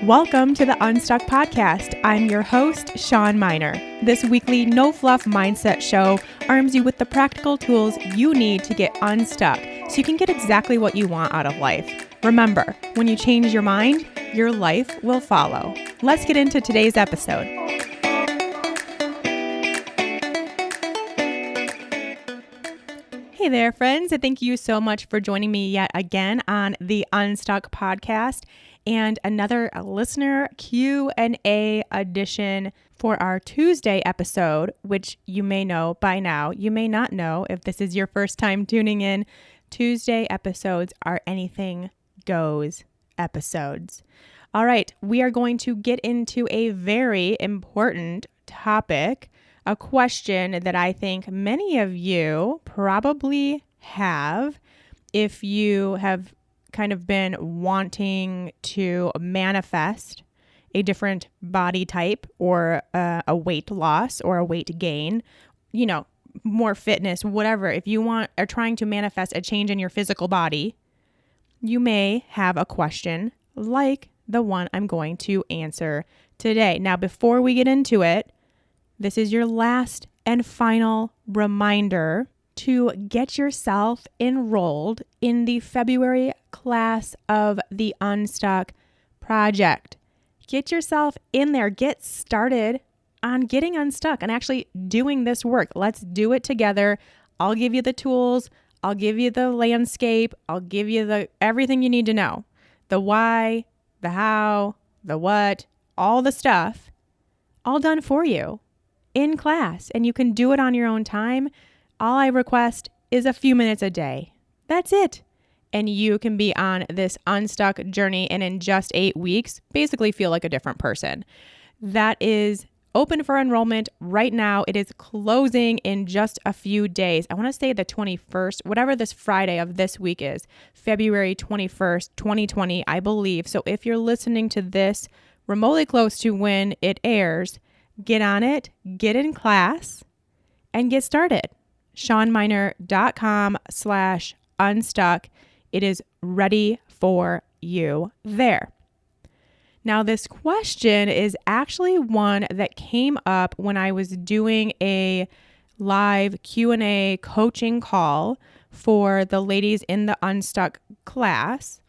Welcome to the Unstuck Podcast. I'm your host, Sean Miner. This weekly no-fluff mindset show arms you with the practical tools you need to get unstuck so you can get exactly what you want out of life. Remember, when you change your mind, your life will follow. Let's get into today's episode. Hey there, friends. Thank you so much for joining me yet again on the Unstuck Podcast and another listener Q&A edition for our Tuesday episode, which you may know by now. You may not know if this is your first time tuning in. Tuesday episodes are anything goes episodes. All right, we are going to get into a very important topic, a question that I think many of you probably have if you have kind of been wanting to manifest a different body type or a weight loss or a weight gain, more fitness, whatever. If you are trying to manifest a change in your physical body, you may have a question like the one I'm going to answer today. Now, before we get into it, this is your last and final reminder to get yourself enrolled in the February class of the Unstuck Project. Get yourself in there. Get started on getting unstuck and actually doing this work. Let's do it together. I'll give you the tools. I'll give you the landscape. I'll give you everything you need to know. The why, the how, the what, all the stuff, all done for you in class. And you can do it on your own time. All I request is a few minutes a day. That's it. And you can be on this unstuck journey and in just 8 weeks, basically feel like a different person. That is open for enrollment right now. It is closing in just a few days. I want to say the 21st, whatever this Friday of this week is, February 21st, 2020, I believe. So if you're listening to this remotely close to when it airs, get on it, get in class, and get started. SeanMiner.com/unstuck. It is ready for you there. Now, this question is actually one that came up when I was doing a live Q&A coaching call for the ladies in the Unstuck class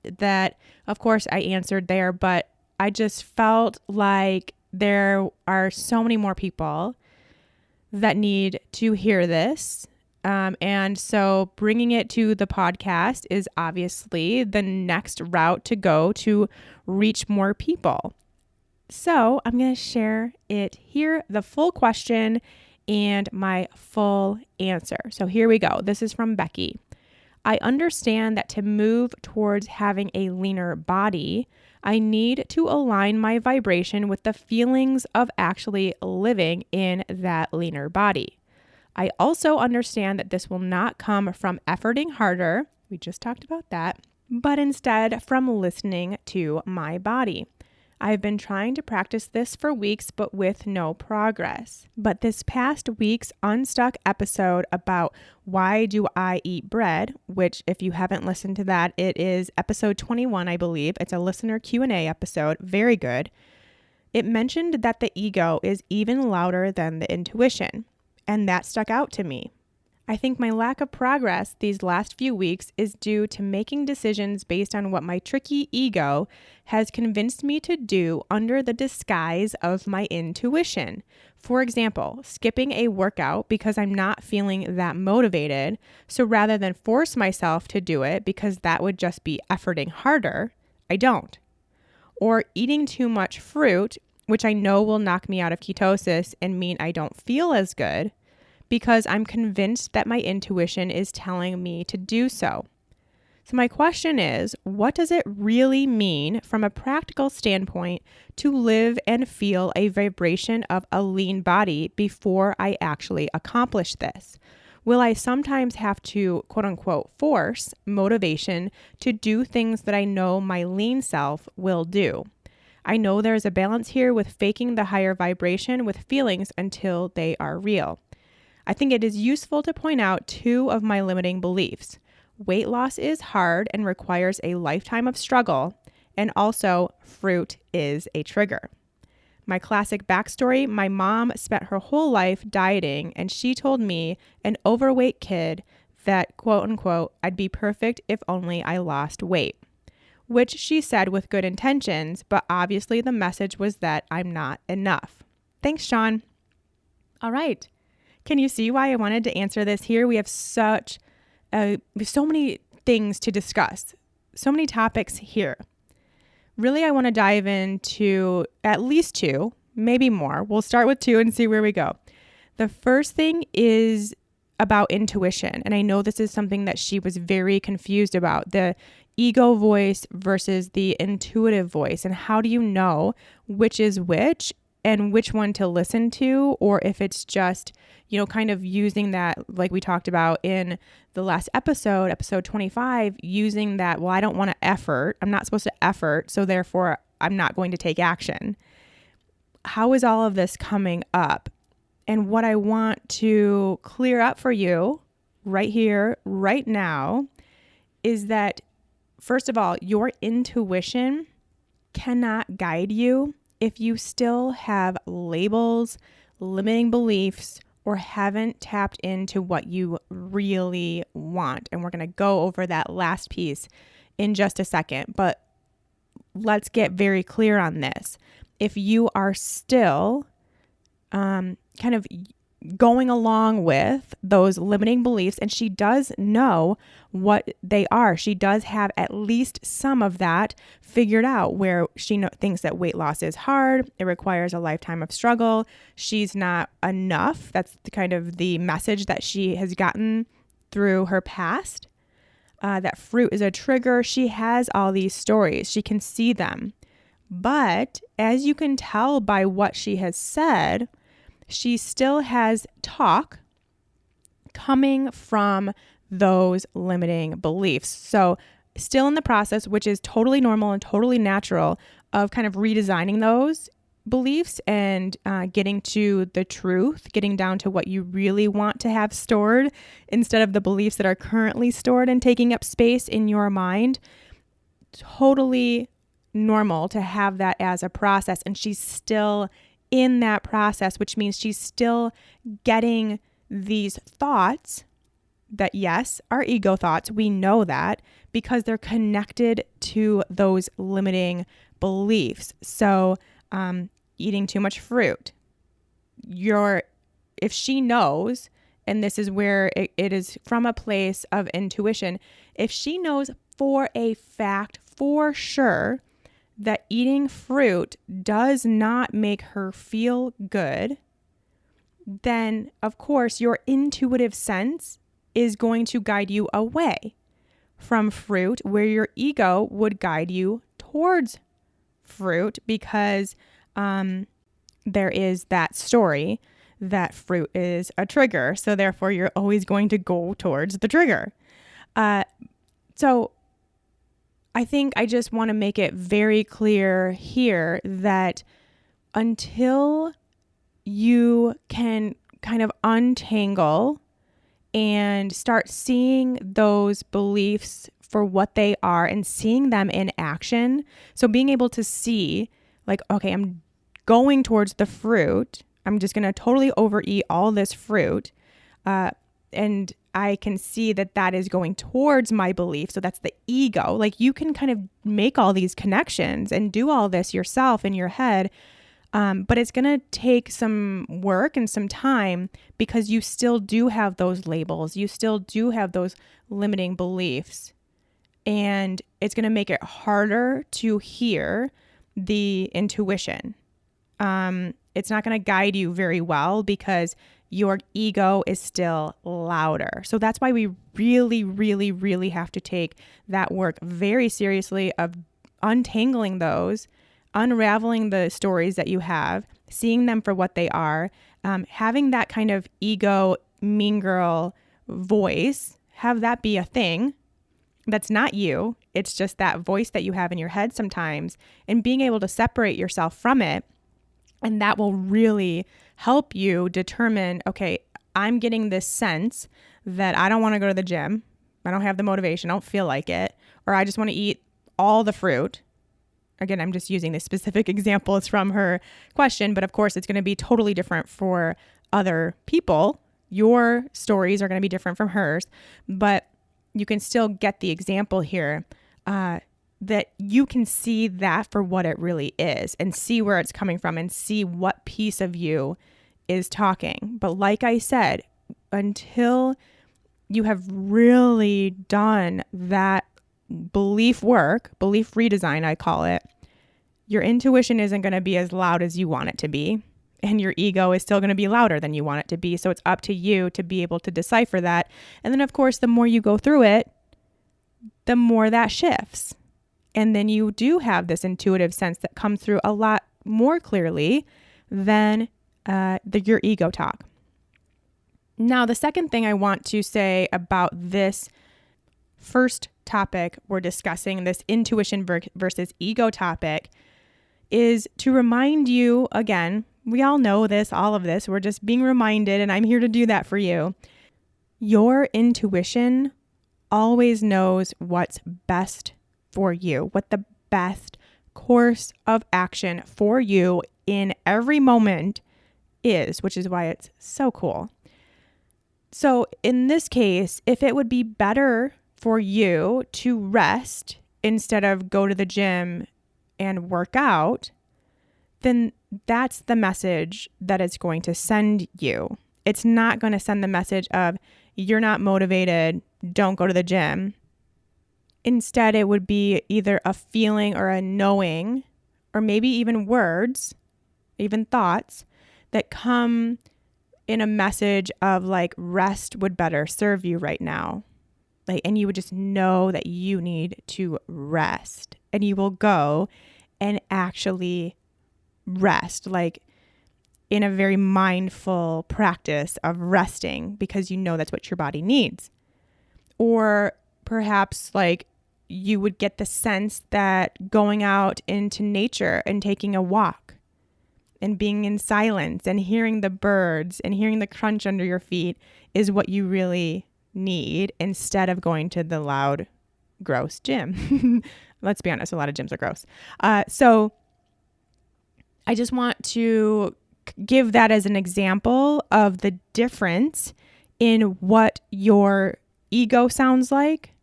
that, of course, I answered there, but I just felt like there are so many more people that need to hear this. And so bringing it to the podcast is obviously the next route to go to reach more people. So I'm going to share it here, the full question and my full answer. So here we go. This is from Becky. I understand that to move towards having a leaner body, I need to align my vibration with the feelings of actually living in that leaner body. I also understand that this will not come from efforting harder, we just talked about that, but instead from listening to my body. I've been trying to practice this for weeks, but with no progress. But this past week's Unstuck episode about why do I eat bread, which if you haven't listened to that, it is episode 21, I believe. It's a listener Q&A episode. Very good. It mentioned that the ego is even louder than the intuition, and that stuck out to me. I think my lack of progress these last few weeks is due to making decisions based on what my tricky ego has convinced me to do under the disguise of my intuition. For example, skipping a workout because I'm not feeling that motivated. So rather than force myself to do it because that would just be efforting harder, I don't. Or eating too much fruit, which I know will knock me out of ketosis and mean I don't feel as good, because I'm convinced that my intuition is telling me to do so. So my question is, what does it really mean from a practical standpoint to live and feel a vibration of a lean body before I actually accomplish this? Will I sometimes have to, quote unquote, force motivation to do things that I know my lean self will do? I know there's a balance here with faking the higher vibration with feelings until they are real. I think it is useful to point out two of my limiting beliefs. Weight loss is hard and requires a lifetime of struggle, And also, fruit is a trigger. My classic backstory, my mom spent her whole life dieting, and she told me, an overweight kid, that, quote unquote, I'd be perfect if only I lost weight, which she said with good intentions, but obviously the message was that I'm not enough. Thanks, Sean. All right. Can you see why I wanted to answer this here? We have so many things to discuss, so many topics here. Really, I want to dive into at least two, maybe more. We'll start with two and see where we go. The first thing is about intuition. And I know this is something that she was very confused about, the ego voice versus the intuitive voice. And how do you know which is which and which one to listen to? Or if it's just, kind of using that, like we talked about in the last episode 25, using that, well, I don't want to effort. I'm not supposed to effort. So therefore, I'm not going to take action. How is all of this coming up? And what I want to clear up for you right here, right now, is that, first of all, your intuition cannot guide you if you still have labels, limiting beliefs, or haven't tapped into what you really want. And we're going to go over that last piece in just a second, but let's get very clear on this. If you are still kind of going along with those limiting beliefs, and she does know what they are. She does have at least some of that figured out, where she thinks that weight loss is hard. It requires a lifetime of struggle. She's not enough. That's kind of the message that she has gotten through her past. That fruit is a trigger. She has all these stories. She can see them. But as you can tell by what she has said, she still has talk coming from those limiting beliefs. So still in the process, which is totally normal and totally natural, of kind of redesigning those beliefs and getting to the truth, getting down to what you really want to have stored instead of the beliefs that are currently stored and taking up space in your mind. Totally normal to have that as a process. And she's still in that process, which means she's still getting these thoughts that, yes, are ego thoughts. We know that because they're connected to those limiting beliefs. So, eating too much fruit. If she knows, and this is where it is from a place of intuition, if she knows for a fact, for sure, that eating fruit does not make her feel good, then of course your intuitive sense is going to guide you away from fruit, where your ego would guide you towards fruit, because there is that story that fruit is a trigger. So therefore you're always going to go towards the trigger. So I think I just want to make it very clear here that until you can kind of untangle and start seeing those beliefs for what they are and seeing them in action. So being able to see, like, okay, I'm going towards the fruit. I'm just going to totally overeat all this fruit. And I can see that that is going towards my belief. So that's the ego. Like, you can kind of make all these connections and do all this yourself in your head. But it's going to take some work and some time, because you still do have those labels. You still do have those limiting beliefs. And it's going to make it harder to hear the intuition. It's not going to guide you very well because your ego is still louder. So that's why we really, really, really have to take that work very seriously, of untangling those, unraveling the stories that you have, seeing them for what they are, having that kind of ego mean girl voice, have that be a thing that's not you. It's just that voice that you have in your head sometimes, and being able to separate yourself from it. And that will really help you determine, okay, I'm getting this sense that I don't want to go to the gym. I don't have the motivation. I don't feel like it. Or I just want to eat all the fruit. again, I'm just using this specific example. It's from her question, but of course it's going to be totally different for other people. Your stories are going to be different from hers, but you can still get the example here, that you can see that for what it really is and see where it's coming from and see what piece of you is talking. But like I said, until you have really done that belief work, belief redesign, I call it, your intuition isn't going to be as loud as you want it to be. And your ego is still going to be louder than you want it to be. So it's up to you to be able to decipher that. And then, of course, the more you go through it, the more that shifts. And then you do have this intuitive sense that comes through a lot more clearly than your ego talk. Now, the second thing I want to say about this first topic we're discussing, this intuition versus ego topic, is to remind you, again, we all know this, all of this, we're just being reminded, and I'm here to do that for you. Your intuition always knows what's best for you, what the best course of action for you in every moment is, which is why it's so cool. So in this case, if it would be better for you to rest instead of go to the gym and work out, then that's the message that it's going to send you. It's not going to send the message of you're not motivated, don't go to the gym. Instead, it would be either a feeling or a knowing, or maybe even words, even thoughts that come in a message of like rest would better serve you right now. Like, and you would just know that you need to rest, and you will go and actually rest, like in a very mindful practice of resting, because you know that's what your body needs. Or perhaps like you would get the sense that going out into nature and taking a walk and being in silence and hearing the birds and hearing the crunch under your feet is what you really need, instead of going to the loud, gross gym. Let's be honest, a lot of gyms are gross. So I just want to give that as an example of the difference in what your ego sounds like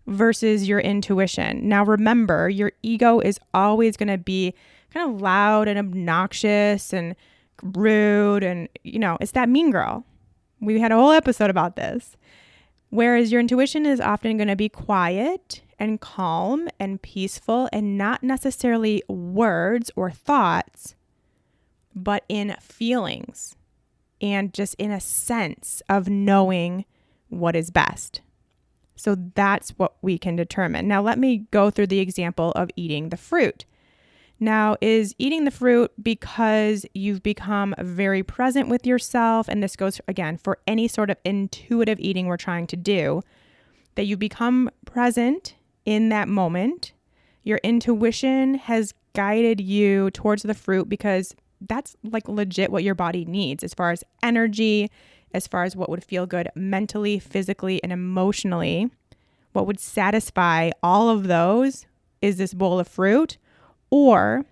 versus your intuition. Now, remember, your ego is always going to be kind of loud and obnoxious and rude. And, you know, it's that mean girl. We had a whole episode about this. Whereas your intuition is often going to be quiet and calm and peaceful, and not necessarily words or thoughts, but in feelings and just in a sense of knowing what is best. So that's what we can determine. Now, let me go through the example of eating the fruit. Now, is eating the fruit because you've become very present with yourself? And this goes, again, for any sort of intuitive eating we're trying to do, that you become present in that moment. Your intuition has guided you towards the fruit because that's like legit what your body needs as far as energy, as far as what would feel good mentally, physically, and emotionally. What would satisfy all of those is this bowl of fruit. Or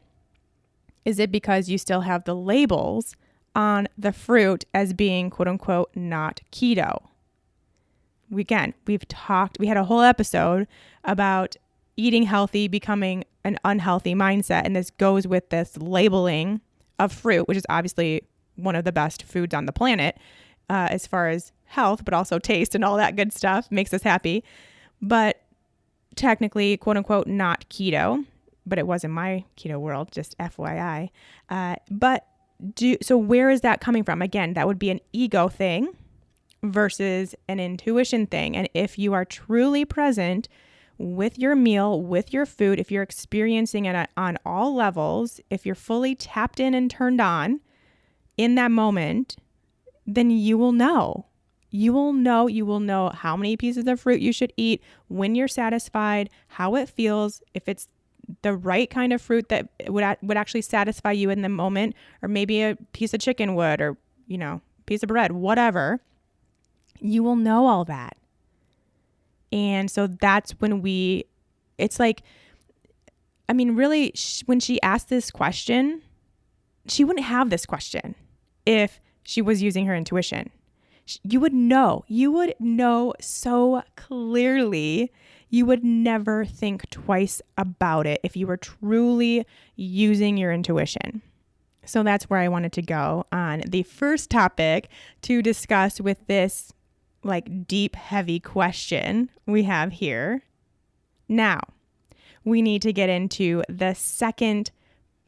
is it because you still have the labels on the fruit as being quote unquote not keto? We had a whole episode about eating healthy becoming an unhealthy mindset. And this goes with this labeling of fruit, which is obviously one of the best foods on the planet as far as health, but also taste and all that good stuff makes us happy. But technically, quote unquote, not keto. But it was in my keto world, just FYI. So where is that coming from? Again, that would be an ego thing versus an intuition thing. And if you are truly present with your meal, with your food, if you're experiencing it on all levels, if you're fully tapped in and turned on in that moment, then you will know. You will know how many pieces of fruit you should eat, when you're satisfied, how it feels, if it's the right kind of fruit that would actually satisfy you in the moment, or maybe a piece of chicken would, or, you know, piece of bread, whatever. You will know all that. And so that's when it's like I mean, really, when she asked this question, she wouldn't have this question if she was using her intuition. You would know so clearly. You would never think twice about it if you were truly using your intuition. So that's where I wanted to go on the first topic to discuss with this like deep, heavy question we have here. Now, we need to get into the second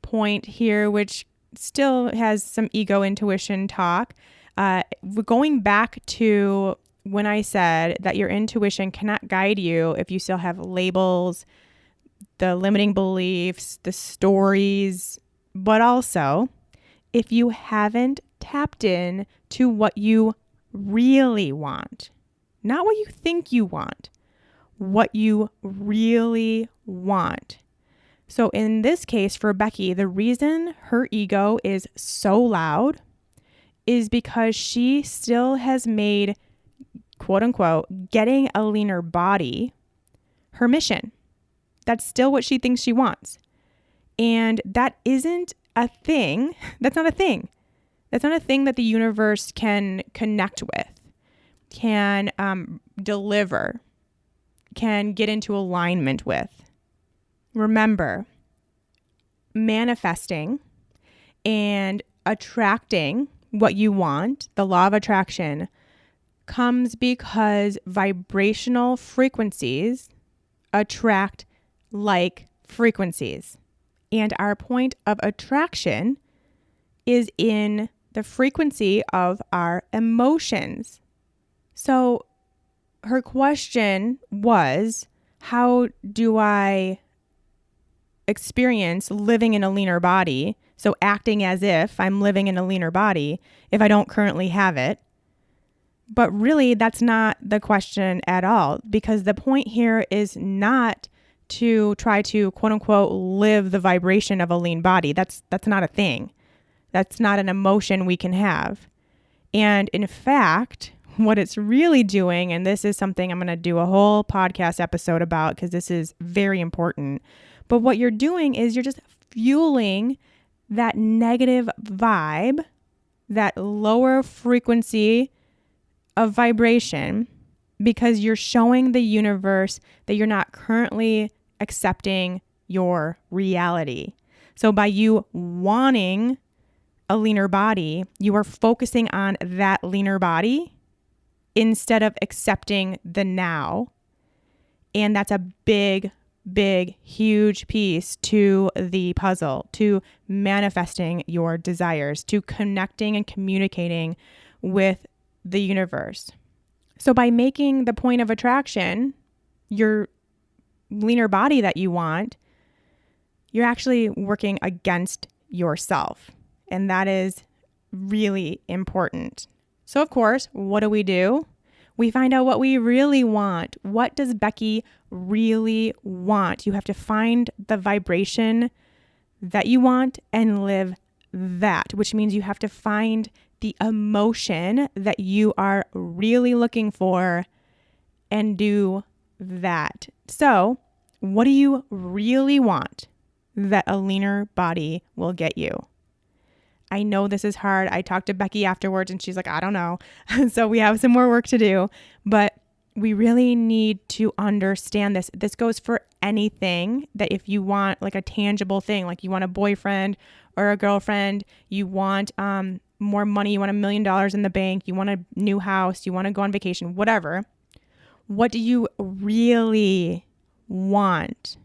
point here, which still has some ego intuition talk. Going back to when I said that your intuition cannot guide you if you still have labels, the limiting beliefs, the stories, but also if you haven't tapped in to what you really want, not what you think you want, what you really want. So in this case for Becky, the reason her ego is so loud is because she still has made, quote unquote, getting a leaner body her mission. That's still what she thinks she wants. And that isn't a thing. That's not a thing. That's not a thing that the universe can connect with, can deliver, can get into alignment with. Remember, manifesting and attracting what you want, the law of attraction, comes because vibrational frequencies attract like frequencies. And our point of attraction is in the frequency of our emotions. So her question was, how do I experience living in a leaner body? So acting as if I'm living in a leaner body if I don't currently have it. But really, that's not the question at all, because the point here is not to try to, quote unquote, live the vibration of a lean body. That's not a thing. That's not an emotion we can have. And in fact, what it's really doing, and this is something I'm going to do a whole podcast episode about because this is very important, but what you're doing is you're just fueling that negative vibe, that lower frequency of vibration, because you're showing the universe that you're not currently accepting your reality. So by you wanting a leaner body, you are focusing on that leaner body instead of accepting the now. And that's a big, huge piece to the puzzle, to manifesting your desires, to connecting and communicating with the universe. So by making the point of attraction your leaner body that you want, you're actually working against yourself. And that is really important. So of course, what do? We find out what we really want. What does Becky really want? You have to find the vibration that you want and live that, which means you have to find the emotion that you are really looking for and do that. So, what do you really want that a leaner body will get you? I know this is hard. I talked to Becky afterwards and she's like, I don't know. So we have some more work to do, but we really need to understand this. This goes for anything that if you want like a tangible thing, like you want a boyfriend or a girlfriend, you want more money, you want $1 million in the bank, you want a new house, you want to go on vacation, whatever. What do you really want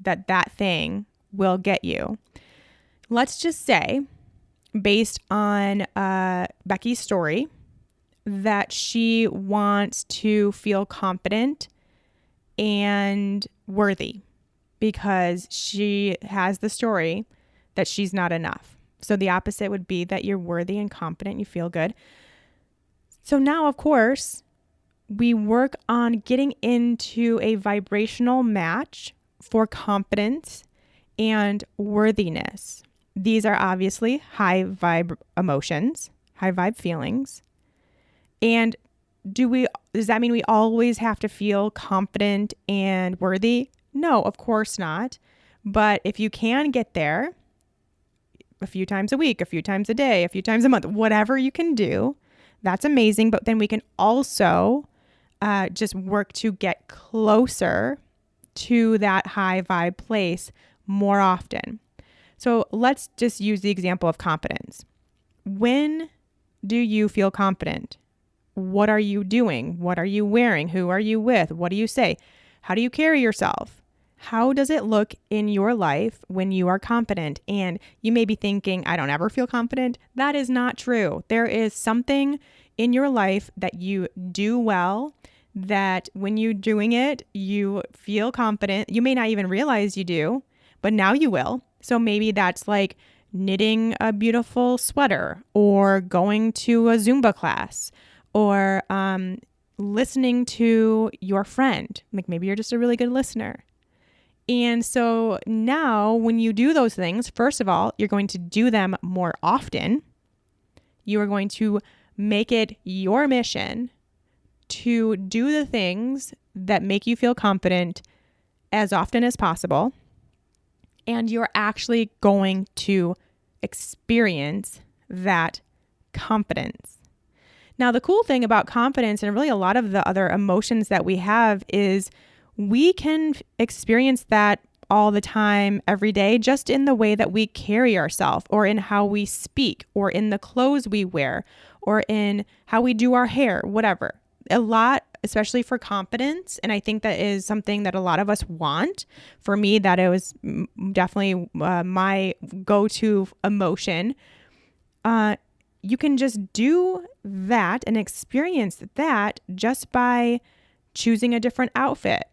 that thing will get you? Let's just say, based on Becky's story, that she wants to feel confident and worthy because she has the story that she's not enough. So the opposite would be that you're worthy and confident, you feel good. So now, of course, we work on getting into a vibrational match for confidence and worthiness. These are obviously high vibe emotions, high vibe feelings. And does that mean we always have to feel confident and worthy? No, of course not. But if you can get there a few times a week, a few times a day, a few times a month, whatever you can do, that's amazing. But then we can also just work to get closer to that high vibe place more often. So let's just use the example of confidence. When do you feel confident? What are you doing? What are you wearing? Who are you with? What do you say? How do you carry yourself? How does it look in your life when you are confident? And you may be thinking, I don't ever feel confident. That is not true. There is something in your life that you do well, that when you're doing it, you feel confident. You may not even realize you do, but now you will. So maybe that's like knitting a beautiful sweater, or going to a Zumba class, or listening to your friend. Like maybe you're just a really good listener. And so now when you do those things, first of all, you're going to do them more often. You are going to make it your mission to do the things that make you feel confident as often as possible. And you're actually going to experience that confidence. Now, the cool thing about confidence, and really a lot of the other emotions that we have, is we can experience that all the time, every day, just in the way that we carry ourselves, or in how we speak, or in the clothes we wear, or in how we do our hair, whatever. A lot, especially for confidence. And I think that is something that a lot of us want. For me, that it was definitely my go-to emotion. You can just do that and experience that just by choosing a different outfit,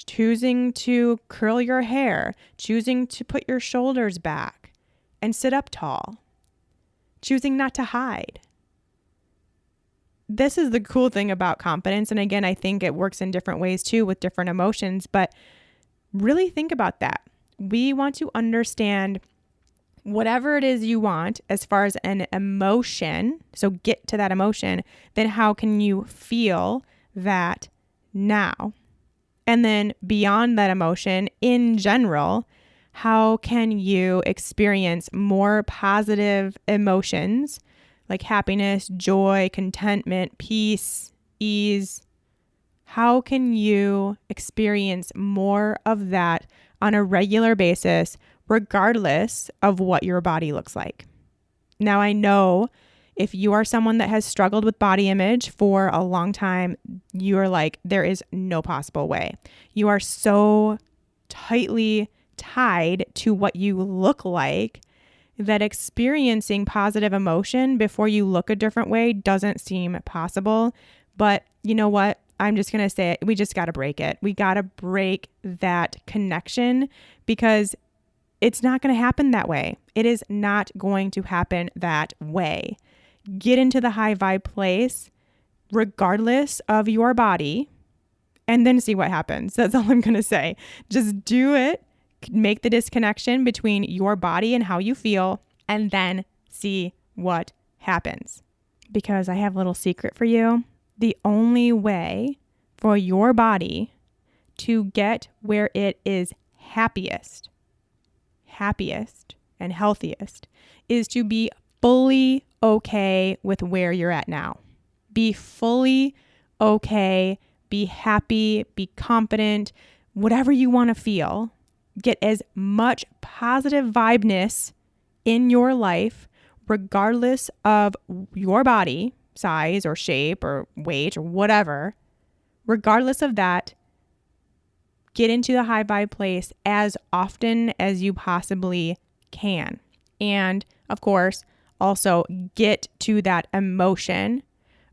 choosing to curl your hair, choosing to put your shoulders back and sit up tall, choosing not to hide. This is the cool thing about confidence. And again, I think it works in different ways too with different emotions, but really think about that. We want to understand whatever it is you want as far as an emotion. So get to that emotion. Then how can you feel that now? And then beyond that emotion, in general, how can you experience more positive emotions like happiness, joy, contentment, peace, ease? How can you experience more of that on a regular basis, regardless of what your body looks like? Now, I know if you are someone that has struggled with body image for a long time, you are like, there is no possible way. You are so tightly tied to what you look like that experiencing positive emotion before you look a different way doesn't seem possible. But you know what? I'm just going to say it. We just got to break it. We got to break that connection, because it's not going to happen that way. It is not going to happen that way. Get into the high vibe place, regardless of your body, and then see what happens. That's all I'm going to say. Just do it. Make the disconnection between your body and how you feel, and then see what happens. Because I have a little secret for you. The only way for your body to get where it is happiest and healthiest is to be fully okay with where you're at now. Be fully okay, be happy, be confident, whatever you want to feel. Get as much positive vibeness in your life, regardless of your body size or shape or weight or whatever. Regardless of that, get into the high vibe place as often as you possibly can. And of course, also get to that emotion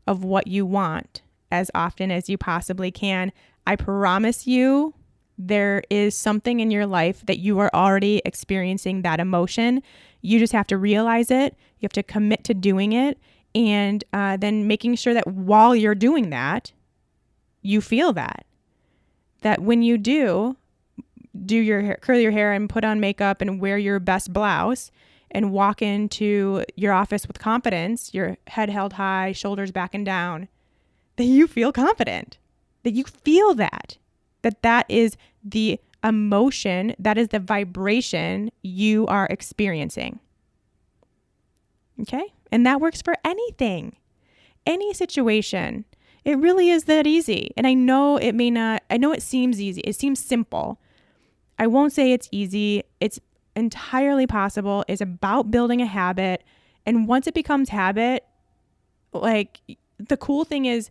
of what you want as often as you possibly can. I promise you, there is something in your life that you are already experiencing that emotion. You just have to realize it. You have to commit to doing it. And then making sure that while you're doing that, you feel that. That when you do your hair, curl your hair and put on makeup and wear your best blouse and walk into your office with confidence, your head held high, shoulders back and down, that you feel confident, that you feel that is the emotion, that is the vibration you are experiencing. Okay? And that works for anything, any situation. It really is that easy. And I know it seems easy. It seems simple. I won't say it's easy. It's entirely possible. It's about building a habit. And once it becomes habit, like the cool thing is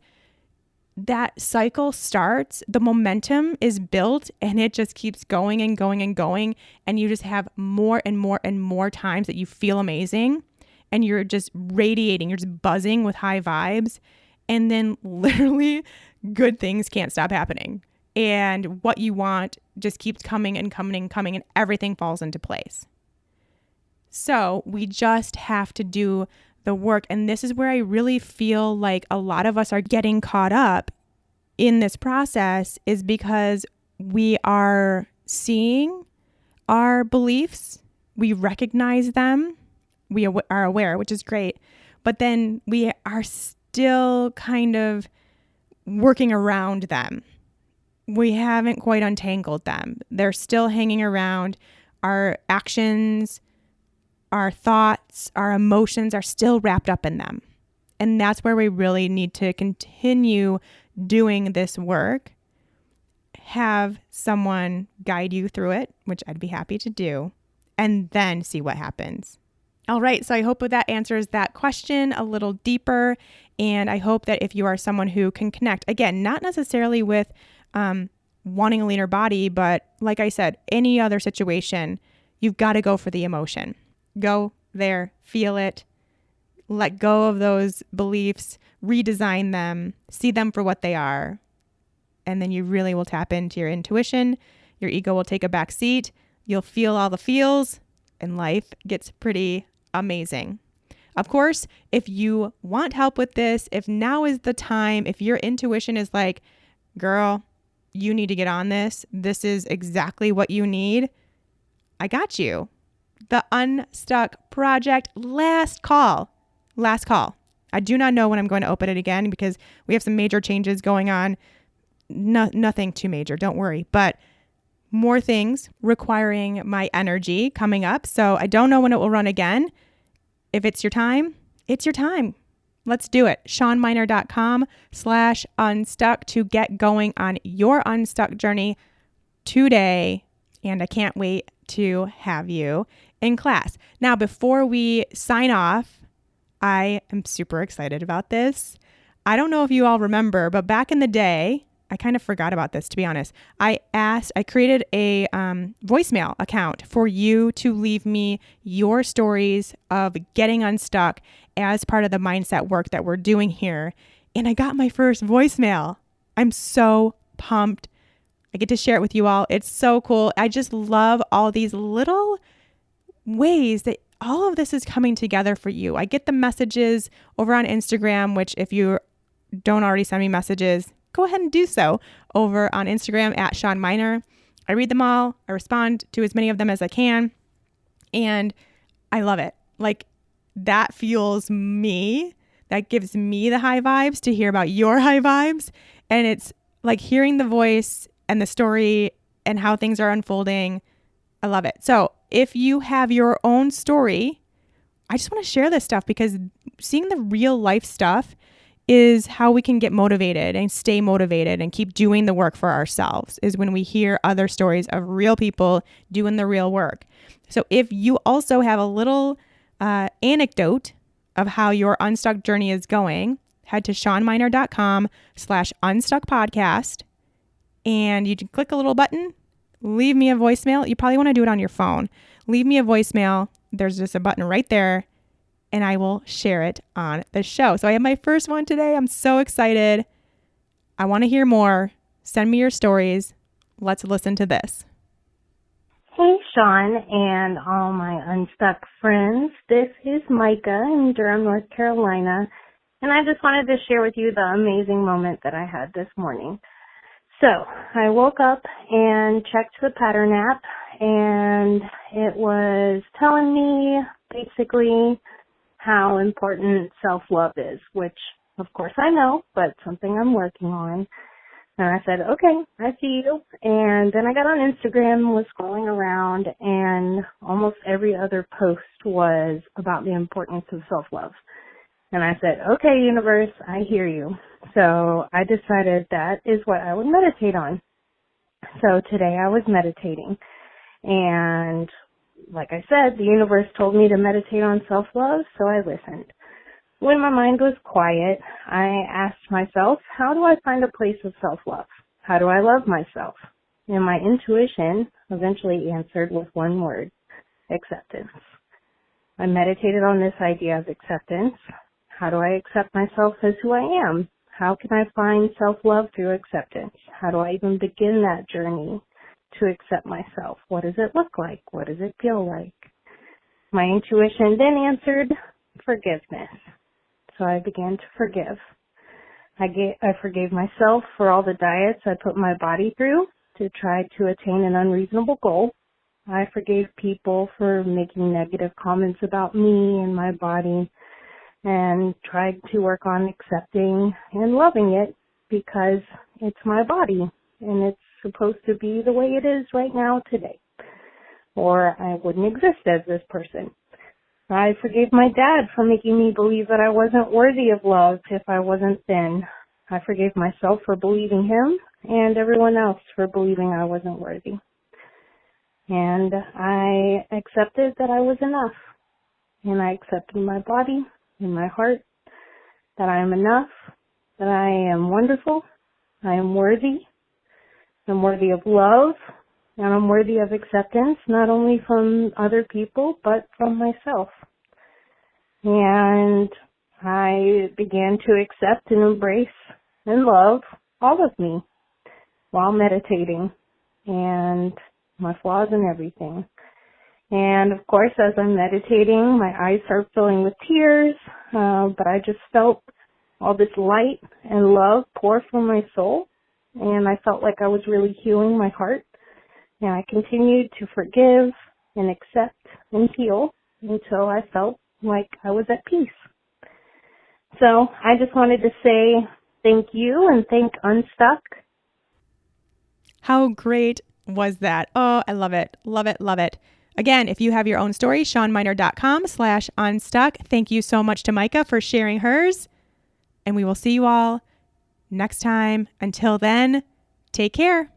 that cycle starts, the momentum is built, and it just keeps going and going and going. And you just have more and more and more times that you feel amazing and you're just radiating, you're just buzzing with high vibes. And then literally good things can't stop happening. And what you want just keeps coming and coming and coming, and everything falls into place. So we just have to do the work. And this is where I really feel like a lot of us are getting caught up in this process, is because we are seeing our beliefs, we recognize them, we are aware, which is great. But then we are still kind of working around them. We haven't quite untangled them. They're still hanging around. Our actions, our thoughts, our emotions are still wrapped up in them. And that's where we really need to continue doing this work. Have someone guide you through it, which I'd be happy to do, and then see what happens. All right, so I hope that answers that question a little deeper. And I hope that if you are someone who can connect, again, not necessarily with wanting a leaner body, but like I said, any other situation, you've got to go for the emotion. Go there, feel it, let go of those beliefs, redesign them, see them for what they are. And then you really will tap into your intuition. Your ego will take a back seat. You'll feel all the feels, and life gets pretty amazing. Of course, if you want help with this, if now is the time, if your intuition is like, girl, you need to get on this, this is exactly what you need, I got you. The Unstuck Project, last call. I do not know when I'm going to open it again because we have some major changes going on. Nothing too major, don't worry, but more things requiring my energy coming up. So I don't know when it will run again. If it's your time, it's your time. Let's do it. SeanMiner.com/unstuck to get going on your unstuck journey today. And I can't wait to have you in class. Now, before we sign off, I am super excited about this. I don't know if you all remember, but back in the day, I kind of forgot about this, to be honest. I created a voicemail account for you to leave me your stories of getting unstuck as part of the mindset work that we're doing here. And I got my first voicemail. I'm so pumped. I get to share it with you all. It's so cool. I just love all these little ways that all of this is coming together for you. I get the messages over on Instagram, which if you don't already send me messages, go ahead and do so over on Instagram at Sean Miner. I read them all. I respond to as many of them as I can. And I love it. Like, that fuels me. That gives me the high vibes to hear about your high vibes. And it's like hearing the voice and the story and how things are unfolding. I love it. So if you have your own story, I just want to share this stuff because seeing the real life stuff is how we can get motivated and stay motivated and keep doing the work for ourselves, is when we hear other stories of real people doing the real work. So if you also have a little anecdote of how your unstuck journey is going, head to SeanMiner.com/unstuckpodcast and you can click a little button, leave me a voicemail. You probably want to do it on your phone. Leave me a voicemail. There's just a button right there, and I will share it on the show. So I have my first one today. I'm so excited. I want to hear more. Send me your stories. Let's listen to this. Hey, Sean, and all my unstuck friends. This is Micah in Durham, North Carolina, and I just wanted to share with you the amazing moment that I had this morning. So I woke up and checked the pattern app, and it was telling me basically how important self-love is, which of course I know, but something I'm working on. And I said, okay, I see you. And then I got on Instagram, was scrolling around, and almost every other post was about the importance of self-love. And I said, okay, universe, I hear you. So I decided that is what I would meditate on. So today I was meditating. And like I said, the universe told me to meditate on self-love, so I listened. When my mind was quiet, I asked myself, how do I find a place of self-love? How do I love myself? And my intuition eventually answered with one word, acceptance. I meditated on this idea of acceptance. How do I accept myself as who I am? How can I find self-love through acceptance? How do I even begin that journey to accept myself? What does it look like? What does it feel like? My intuition then answered, forgiveness. So I began to forgive. I forgave myself for all the diets I put my body through to try to attain an unreasonable goal. I forgave people for making negative comments about me and my body and tried to work on accepting and loving it because it's my body and it's supposed to be the way it is right now today, or I wouldn't exist as this person. I forgave my dad for making me believe that I wasn't worthy of love if I wasn't thin. I forgave myself for believing him and everyone else for believing I wasn't worthy. And I accepted that I was enough. And I accepted my body and my heart, that I am enough, that I am wonderful, I am worthy, I'm worthy of love, and I'm worthy of acceptance, not only from other people, but from myself. And I began to accept and embrace and love all of me while meditating and my flaws and everything. And of course, as I'm meditating, my eyes start filling with tears, but I just felt all this light and love pour from my soul, and I felt like I was really healing my heart. And I continued to forgive and accept and heal until I felt like I was at peace. So I just wanted to say thank you and thank Unstuck. How great was that? Oh, I love it. Love it. Love it. Again, if you have your own story, SeanMiner.com/unstuck. Thank you so much to Micah for sharing hers. And we will see you all next time. Until then, take care.